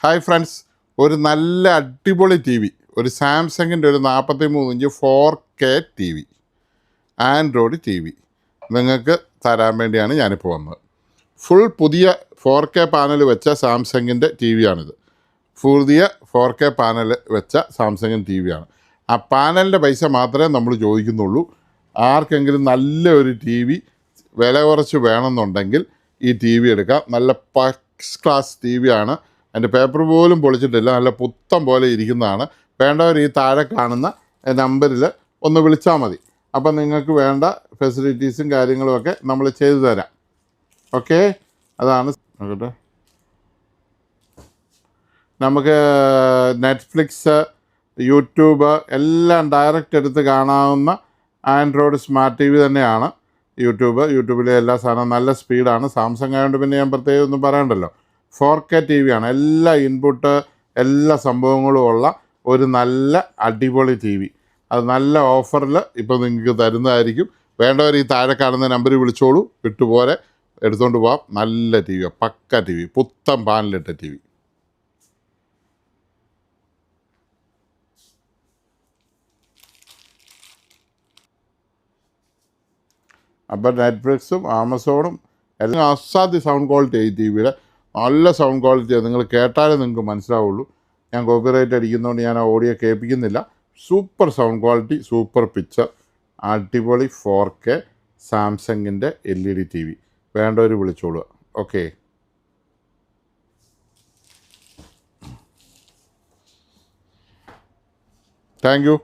Hi friends, ഒരു നല്ല അടിപൊളി ടി വി, ഒരു സാംസങ്ങിൻ്റെ ഒരു 43 inch 4K TV, android TV നിങ്ങൾക്ക് തരാൻ വേണ്ടിയാണ് ഞാനിപ്പോൾ വന്നത്. ഫുൾ പുതിയ 4K പാനൽ വെച്ച സാംസങ്ങിൻ്റെ ടി വിയാണിത്. പുതിയ 4K പാനൽ വെച്ച സാംസങ്ങിൻ്റെ ടി വിയാണ്. ആ പാനലിൻ്റെ പൈസ മാത്രമേ നമ്മൾ ചോദിക്കുന്നുള്ളൂ. ആർക്കെങ്കിലും നല്ല ഒരു ടി വി വില കുറച്ച് വേണമെന്നുണ്ടെങ്കിൽ ഈ ടി വി എടുക്കാം. നല്ല ഫസ്റ്റ് ക്ലാസ് ടി വിയാണ്. അതിൻ്റെ പേപ്പർ പോലും പൊളിച്ചിട്ടില്ല, നല്ല പുത്തം പോലെ ഇരിക്കുന്നതാണ്. വേണ്ടവർ ഈ താഴെ കാണുന്ന നമ്പറിൽ ഒന്ന് വിളിച്ചാൽ മതി. അപ്പം നിങ്ങൾക്ക് വേണ്ട ഫെസിലിറ്റീസും കാര്യങ്ങളുമൊക്കെ നമ്മൾ ചെയ്തു തരാം. ഓക്കെ, അതാണ് നോക്കട്ടെ. നമുക്ക് നെറ്റ്ഫ്ലിക്സ്, യൂട്യൂബ് എല്ലാം ഡയറക്റ്റ് എടുത്ത് കാണാവുന്ന ആൻഡ്രോയിഡ് സ്മാർട്ട് ടി വി തന്നെയാണ് യൂട്യൂബിലെ എല്ലാ സാധനവും നല്ല സ്പീഡാണ്. സാംസങ് ആയതുകൊണ്ട് പിന്നെ ഞാൻ പ്രത്യേകം ഒന്നും പറയണ്ടല്ലോ. 4K ടി വിയാണ്, എല്ലാ ഇൻപുട്ട് എല്ലാ സംഭവങ്ങളും ഉള്ള ഒരു നല്ല അടിപൊളി ടി വി. അത് നല്ല ഓഫറിൽ ഇപ്പോൾ നിങ്ങൾക്ക് തരുന്നതായിരിക്കും. വേണ്ടവർ ഈ താഴെ കാണുന്ന നമ്പറിൽ വിളിച്ചോളൂ, വിട്ടുപോലെ എടുത്തുകൊണ്ട് പോകാം. നല്ല ടി വിയാണ്, പക്ക ടി വി, പുത്തൻ പാനലിട്ട ടി വി. അപ്പം നെറ്റ്ഫ്ലിക്സും ആമസോണും എല്ലാം അസാധ്യ സൗണ്ട് ക്വാളിറ്റി ആയി ടി വിയുടെ. നല്ല സൗണ്ട് ക്വാളിറ്റിയാണ്, നിങ്ങൾ കേട്ടാലേ നിങ്ങൾക്ക് മനസ്സിലാവുള്ളൂ. ഞാൻ കോപ്പിറൈറ്റ് അടിക്കുന്നതുകൊണ്ട് ഞാൻ ആ ഓഡിയോ കേൾപ്പിക്കുന്നില്ല. Super sound quality, super picture, അടിപൊളി 4K സാംസങ്ങിൻ്റെ LED ടി വി. വേണ്ടവർ വിളിച്ചോളുക. Okay, thank you.